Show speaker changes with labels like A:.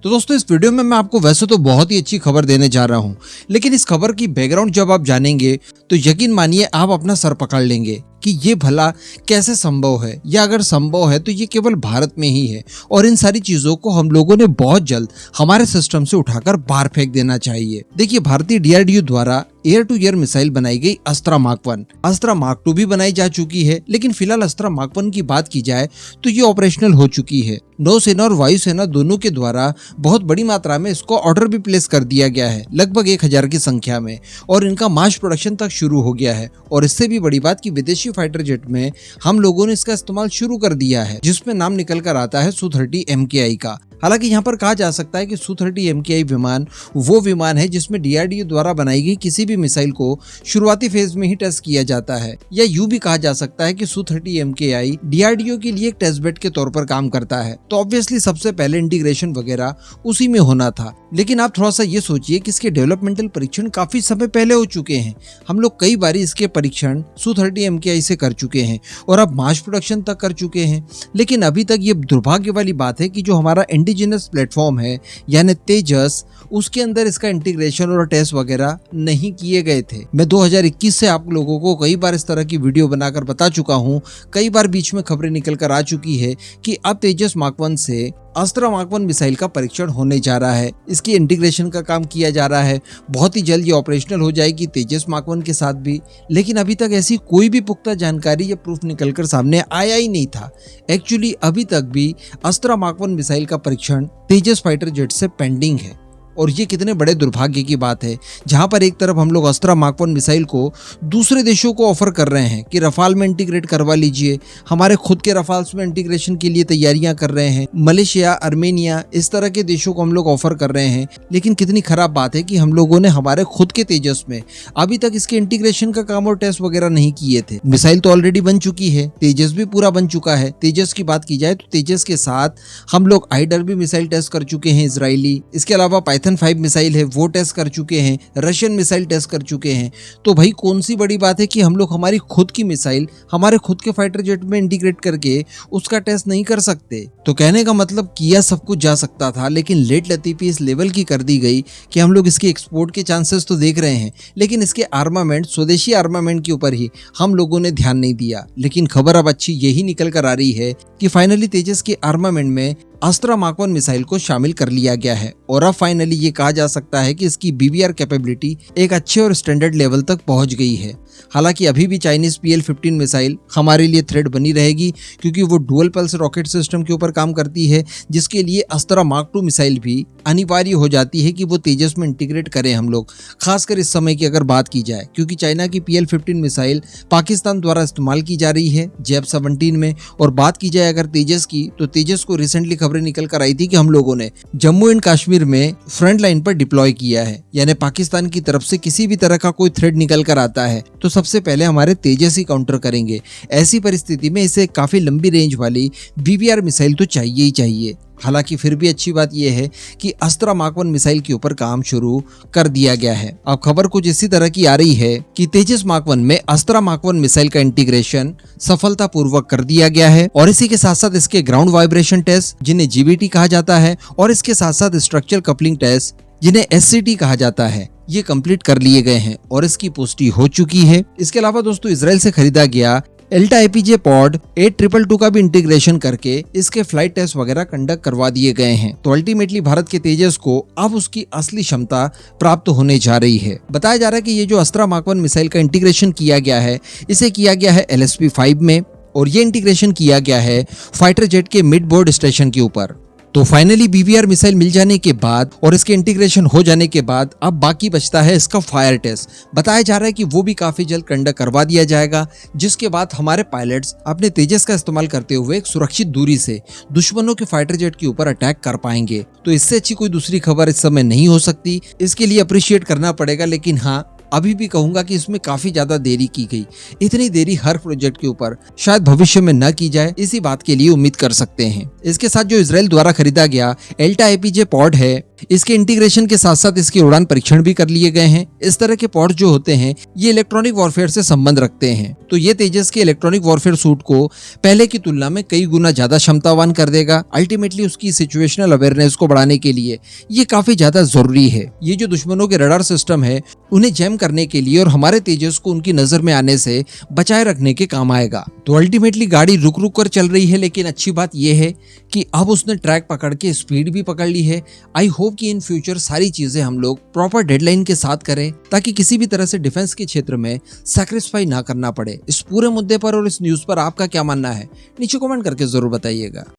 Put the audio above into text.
A: तो दोस्तों इस वीडियो में मैं आपको वैसे तो बहुत ही अच्छी खबर देने जा रहा हूं, लेकिन इस खबर की बैकग्राउंड जब आप जानेंगे तो यकीन मानिए आप अपना सर पकड़ लेंगे कि ये भला कैसे संभव है, या अगर संभव है तो ये केवल भारत में ही है और इन सारी चीजों को हम लोगों ने बहुत जल्द हमारे सिस्टम से उठाकर बाहर फेंक देना चाहिए। देखिए, भारतीय DRDO द्वारा एयर टू एयर मिसाइल बनाई गई अस्त्रा मार्क 1, अस्त्रा मार्क 2 भी बनाई जा चुकी है, लेकिन फिलहाल अस्त्रा मार्क 1 की बात की जाए तो ये ऑपरेशनल हो चुकी है। नौसेना और वायुसेना दोनों के द्वारा बहुत बड़ी मात्रा में इसको ऑर्डर भी प्लेस कर दिया गया है, लगभग 1000 की संख्या में, और इनका मास प्रोडक्शन तक शुरू हो गया है। और इससे भी बड़ी बात कि विदेशी फाइटर जेट में हम लोगों ने इसका इस्तेमाल शुरू कर दिया है, जिसमें नाम निकल कर आता है Su-30 MKI का। हालांकि यहाँ पर कहा जा सकता है कि Su-30 MKI विमान वो विमान है जिसमें DRDO द्वारा बनाई गई किसी भी मिसाइल को शुरुआती फेज में ही टेस्ट किया जाता है, या यूं भी कहा जा सकता है कि Su-30 MKI DRDO के लिए एक टेस्ट बेड के तौर पर काम करता है। तो ऑब्वियसली सबसे पहले इंटीग्रेशन वगैरह उसी में होना था, लेकिन आप थोड़ा सा ये सोचिए कि इसके डेवलपमेंटल परीक्षण काफी समय पहले हो चुके हैं। हम लोग कई बार इसके परीक्षण Su-30 MKI से कर चुके हैं और अब मास प्रोडक्शन तक कर चुके हैं, लेकिन अभी तक ये दुर्भाग्य वाली बात है कि जो हमारा इंडिजिनस प्लेटफॉर्म है यानी तेजस, उसके अंदर इसका इंटीग्रेशन और टेस्ट वगैरह नहीं किए गए थे। मैं 2021 से आप लोगों को कई बार इस तरह की वीडियो बनाकर बता चुका हूँ, कई बार बीच में खबरें निकल कर आ चुकी है कि अब तेजस मार्क 1 से अस्त्रा मार्क 1 मिसाइल का परीक्षण होने जा रहा है, इसकी इंटीग्रेशन का काम किया जा रहा है। बहुत ही जल्द ये ऑपरेशनल हो जाएगी तेजस मार्क 1 के साथ भी, लेकिन अभी तक ऐसी कोई भी पुख्ता जानकारी या प्रूफ निकलकर सामने आया ही नहीं था। एक्चुअली अभी तक भी अस्त्रा मार्क 1 मिसाइल का परीक्षण तेजस फाइटर जेट से पेंडिंग है, और ये कितने बड़े दुर्भाग्य की बात है, जहां पर एक तरफ हम लोग अस्त्रा मार्क 1 मिसाइल को दूसरे देशों को ऑफर कर रहे हैं कि रफाल में इंटीग्रेट करवा लीजिए, हमारे खुद के रफाल्स में इंटीग्रेशन के लिए तैयारियां कर रहे हैं, मलेशिया, आर्मेनिया, इस तरह के देशों को हम लोग ऑफर कर रहे हैं। लेकिन कितनी खराब बात है कि हम लोगों ने हमारे खुद के तेजस में अभी तक इसके इंटीग्रेशन का काम और टेस्ट वगैरह नहीं किए थे। मिसाइल तो ऑलरेडी बन चुकी है, तेजस भी पूरा बन चुका है। तेजस की बात की जाए तो तेजस के साथ हम लोग आइडर भी मिसाइल टेस्ट कर चुके हैं इजरायली, इसके अलावा पाइथन 5 मिसाइल है वो टेस्ट कर चुके हैं, रशियन मिसाइल टेस्ट कर चुके हैं। तो भाई कौन सी बड़ी बात है कि हम लोग हमारी खुद की मिसाइल हमारे खुद के फाइटर जेट में इंटीग्रेट करके उसका टेस्ट नहीं कर सकते। तो कहने का मतलब किया सब कुछ जा सकता था, लेकिन लेट लतीफी इस लेवल की कर दी गई कि हम लोग इसके एक्सपोर्ट के चांसेस तो देख रहे हैं, लेकिन इसके आर्मामेंट, स्वदेशी आर्मामेंट के ऊपर ही हम लोगों ने ध्यान नहीं दिया। लेकिन खबर अब अच्छी यही निकल कर आ रही है कि फाइनली तेजस के आर्मामेंट में अस्त्रा मार्क 1 मिसाइल को शामिल कर लिया गया है, और अब फाइनली ये कहा जा सकता है कि इसकी BBR कैपेबिलिटी एक अच्छे और स्टैंडर्ड लेवल तक पहुंच गई है। हालांकि अभी भी चाइनीज PL-15 मिसाइल हमारे लिए थ्रेट बनी रहेगी, क्योंकि वो डुअल पल्स रॉकेट सिस्टम के ऊपर काम करती है, जिसके लिए अस्त्रा मार्क 2 मिसाइल भी अनिवार्य हो जाती है कि वो तेजस में इंटीग्रेट करें हम लोग, खासकर इस समय की अगर बात की जाए, क्योंकि चाइना की PL-15 मिसाइल पाकिस्तान द्वारा इस्तेमाल की जा रही है JAP-17 में। और बात की जाए अगर तेजस की, तो तेजस को रिसेंटली खबरें निकल कर आई थी कि हम लोगों ने जम्मू एंड कश्मीर में फ्रंट लाइन पर डिप्लॉय किया है, यानी पाकिस्तान की तरफ से किसी भी तरह का कोई थ्रेट निकल कर आता है तो सबसे पहले हमारे तेजस ही काउंटर करेंगे। ऐसी परिस्थिति में इसे काफी लंबी रेंज वाली BBR मिसाइल तो चाहिए ही चाहिए। हालांकि फिर भी अच्छी बात यह है कि अस्त्रा मार्क 1 मिसाइल के ऊपर काम शुरू कर दिया गया है। अब खबर कुछ इसी तरह की आ रही है कि तेजस मार्क 1 में अस्त्रा मार्क 1 मिसाइल का इंटीग्रेशन सफलतापूर्वक कर दिया गया है, और इसी के साथ साथ इसके ग्राउंड वाइब्रेशन टेस्ट, जिन्हें GBT कहा जाता है, और इसके साथ साथ स्ट्रक्चरल कपलिंग टेस्ट, जिन्हें SCT कहा जाता है, ये कंप्लीट कर लिए गए हैं और इसकी पुष्टि हो चुकी है। इसके अलावा दोस्तों इसराइल से खरीदा गया एल्टा APJ पॉड 8222 का भी इंटीग्रेशन करके इसके फ्लाइट टेस्ट वगैरह कंडक्ट करवा दिए गए हैं। तो अल्टीमेटली भारत के तेजस को अब उसकी असली क्षमता प्राप्त होने जा रही है। बताया जा रहा है कि ये जो अस्त्रा मार्क 1 मिसाइल का इंटीग्रेशन किया गया है, इसे किया गया है LSP-5 में, और ये इंटीग्रेशन किया गया है फाइटर जेट के मिड बोर्ड स्टेशन के ऊपर। तो फाइनली BBR मिसाइल मिल जाने के बाद और इसके इंटीग्रेशन हो जाने के बाद अब बाकी बचता है इसका फायर टेस्ट। बताया जा रहा है कि वो भी काफी जल्द कंडक्ट करवा दिया जाएगा, जिसके बाद हमारे पायलट्स अपने तेजस का इस्तेमाल करते हुए एक सुरक्षित दूरी से दुश्मनों के फाइटर जेट के ऊपर अटैक कर पाएंगे। तो इससे अच्छी कोई दूसरी खबर इस समय नहीं हो सकती, इसके लिए अप्रिशिएट करना पड़ेगा। लेकिन हाँ, अभी भी कहूंगा कि इसमें काफी ज्यादा देरी की गई। इतनी देरी हर प्रोजेक्ट के ऊपर शायद भविष्य में न की जाए, इसी बात के लिए उम्मीद कर सकते हैं। इसके साथ जो इजराइल द्वारा खरीदा गया एल्टा APJ पॉड है, इसके इंटीग्रेशन के साथ साथ इसके उड़ान परीक्षण भी कर लिए गए हैं। इस तरह के पॉड जो होते हैं ये इलेक्ट्रॉनिक वॉरफेयर से संबंध रखते हैं, तो ये तेजस के इलेक्ट्रॉनिक वॉरफेयर सूट को पहले की तुलना में कई गुना ज्यादा क्षमतावान कर देगा। अल्टीमेटली उसकी सिचुएशनल अवेयरनेस को बढ़ाने के लिए ये काफी ज्यादा जरूरी है। ये जो दुश्मनों के रडार सिस्टम है उन्हें जैम करने के लिए और हमारे तेजस को उनकी नजर में आने से बचाए रखने के काम आएगा। तो अल्टीमेटली गाड़ी रुक रुक कर चल रही है, लेकिन अच्छी बात यह है कि अब उसने ट्रैक पकड़ के स्पीड भी पकड़ ली है। आई होप कि इन फ्यूचर सारी चीजें हम लोग प्रॉपर डेडलाइन के साथ करें ताकि किसी भी तरह से डिफेंस के क्षेत्र में सैक्रिफाई ना करना पड़े। इस पूरे मुद्दे पर और इस न्यूज पर आपका क्या मानना है नीचे कमेंट करके जरूर बताइएगा।